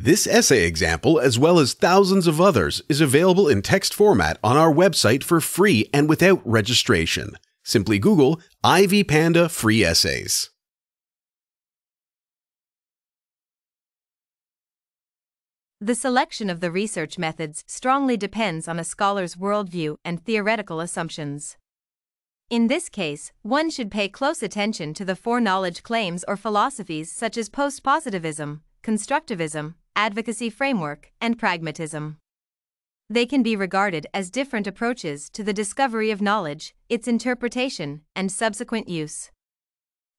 This essay example, as well as thousands of others, is available in text format on our website for free and without registration. Simply Google Ivy Panda Free Essays. The selection of the research methods strongly depends on a scholar's worldview and theoretical assumptions. In this case, one should pay close attention to the foreknowledge claims or philosophies such as post-positivism, constructivism, advocacy framework, and pragmatism. They can be regarded as different approaches to the discovery of knowledge, its interpretation, and subsequent use.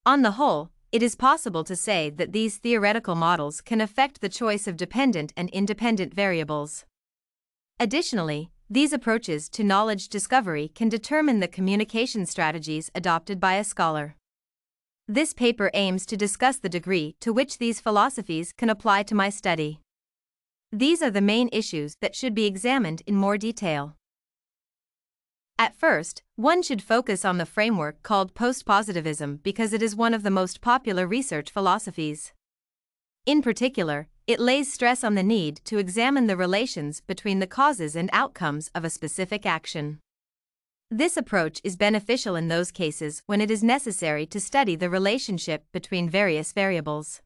On the whole, it is possible to say that these theoretical models can affect the choice of dependent and independent variables. Additionally, these approaches to knowledge discovery can determine the communication strategies adopted by a scholar. This paper aims to discuss the degree to which these philosophies can apply to my study. These are the main issues that should be examined in more detail. At first, one should focus on the framework called post-positivism because it is one of the most popular research philosophies. In particular, it lays stress on the need to examine the relations between the causes and outcomes of a specific action. This approach is beneficial in those cases when it is necessary to study the relationship between various variables.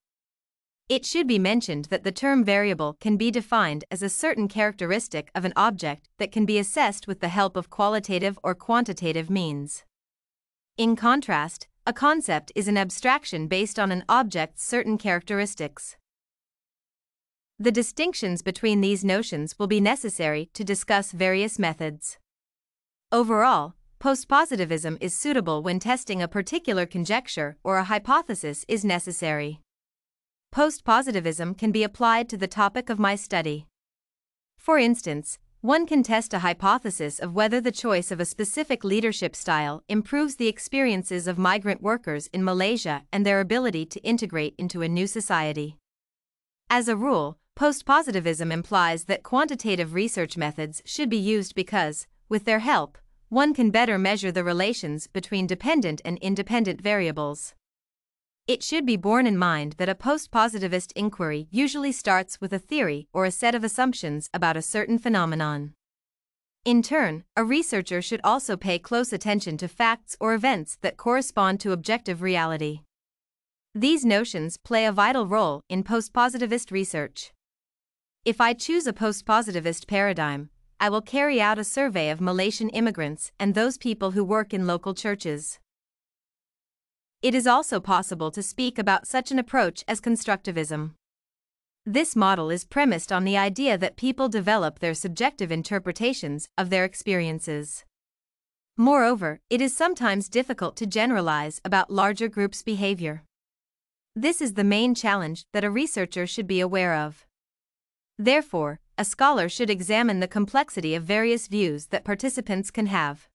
It should be mentioned that the term variable can be defined as a certain characteristic of an object that can be assessed with the help of qualitative or quantitative means. In contrast, a concept is an abstraction based on an object's certain characteristics. The distinctions between these notions will be necessary to discuss various methods. Overall, postpositivism is suitable when testing a particular conjecture or a hypothesis is necessary. Postpositivism can be applied to the topic of my study. For instance, one can test a hypothesis of whether the choice of a specific leadership style improves the experiences of migrant workers in Malaysia and their ability to integrate into a new society. As a rule, postpositivism implies that quantitative research methods should be used because, with their help, one can better measure the relations between dependent and independent variables. It should be borne in mind that a post-positivist inquiry usually starts with a theory or a set of assumptions about a certain phenomenon. In turn, a researcher should also pay close attention to facts or events that correspond to objective reality. These notions play a vital role in post-positivist research. If I choose a post-positivist paradigm, I will carry out a survey of Malaysian immigrants and those people who work in local churches. It is also possible to speak about such an approach as constructivism. This model is premised on the idea that people develop their subjective interpretations of their experiences. Moreover, it is sometimes difficult to generalize about larger groups' behavior. This is the main challenge that a researcher should be aware of. Therefore, a scholar should examine the complexity of various views that participants can have.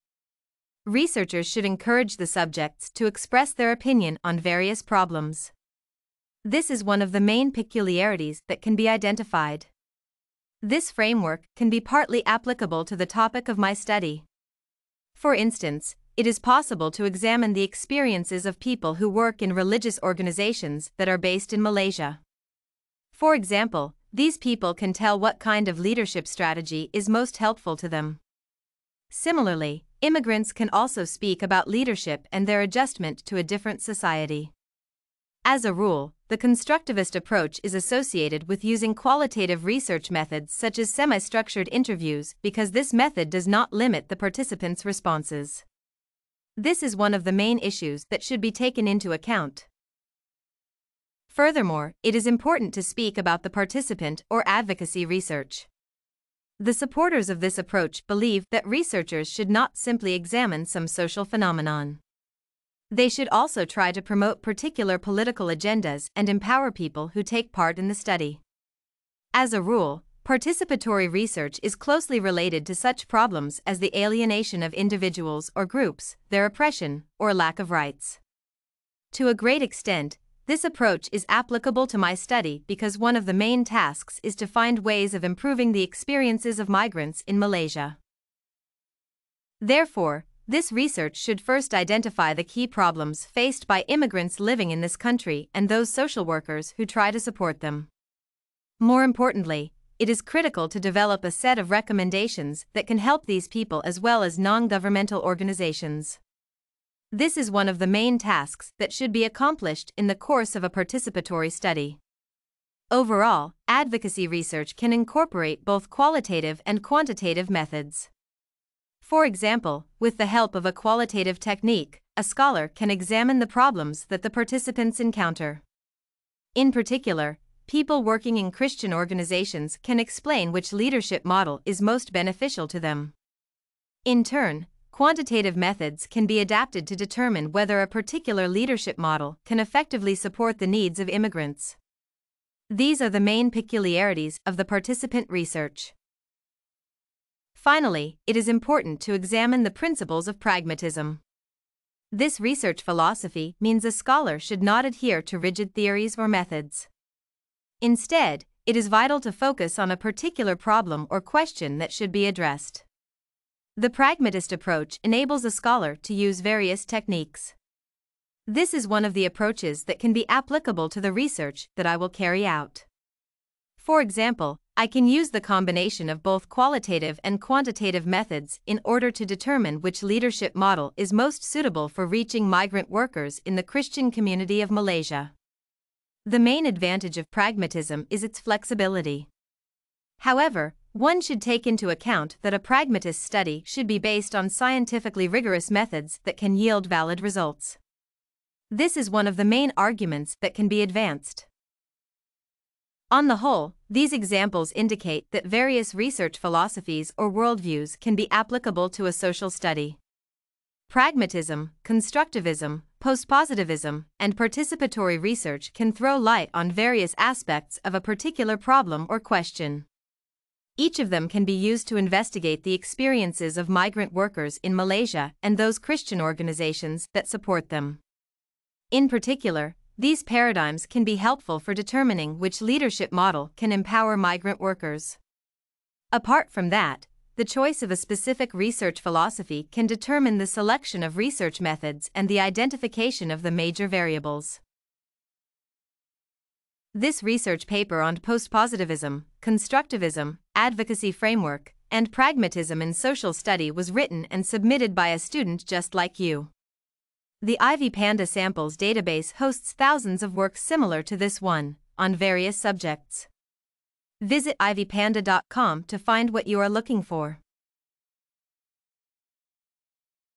Researchers should encourage the subjects to express their opinion on various problems. This is one of the main peculiarities that can be identified. This framework can be partly applicable to the topic of my study. For instance, it is possible to examine the experiences of people who work in religious organizations that are based in Malaysia. For example, these people can tell what kind of leadership strategy is most helpful to them. Similarly, immigrants can also speak about leadership and their adjustment to a different society. As a rule, the constructivist approach is associated with using qualitative research methods such as semi-structured interviews because this method does not limit the participants' responses. This is one of the main issues that should be taken into account. Furthermore, it is important to speak about the participant or advocacy research. The supporters of this approach believe that researchers should not simply examine some social phenomenon. They should also try to promote particular political agendas and empower people who take part in the study. As a rule, participatory research is closely related to such problems as the alienation of individuals or groups, their oppression, or lack of rights. To a great extent, this approach is applicable to my study because one of the main tasks is to find ways of improving the experiences of migrants in Malaysia. Therefore, this research should first identify the key problems faced by immigrants living in this country and those social workers who try to support them. More importantly, it is critical to develop a set of recommendations that can help these people as well as non-governmental organizations. This is one of the main tasks that should be accomplished in the course of a participatory study. Overall, advocacy research can incorporate both qualitative and quantitative methods. For example, with the help of a qualitative technique, a scholar can examine the problems that the participants encounter. In particular, people working in Christian organizations can explain which leadership model is most beneficial to them. In turn, quantitative methods can be adapted to determine whether a particular leadership model can effectively support the needs of immigrants. These are the main peculiarities of the participant research. Finally, it is important to examine the principles of pragmatism. This research philosophy means a scholar should not adhere to rigid theories or methods. Instead, it is vital to focus on a particular problem or question that should be addressed. The pragmatist approach enables a scholar to use various techniques. This is one of the approaches that can be applicable to the research that I will carry out. For example, I can use the combination of both qualitative and quantitative methods in order to determine which leadership model is most suitable for reaching migrant workers in the Christian community of Malaysia. The main advantage of pragmatism is its flexibility. However, one should take into account that a pragmatist study should be based on scientifically rigorous methods that can yield valid results. This is one of the main arguments that can be advanced. On the whole, these examples indicate that various research philosophies or worldviews can be applicable to a social study. Pragmatism, constructivism, postpositivism, and participatory research can throw light on various aspects of a particular problem or question. Each of them can be used to investigate the experiences of migrant workers in Malaysia and those Christian organizations that support them. In particular, these paradigms can be helpful for determining which leadership model can empower migrant workers. Apart from that, the choice of a specific research philosophy can determine the selection of research methods and the identification of the major variables. This research paper on postpositivism, constructivism, advocacy framework, and pragmatism in social study was written and submitted by a student just like you. The Ivy Panda Samples database hosts thousands of works similar to this one, on various subjects. Visit ivypanda.com to find what you are looking for.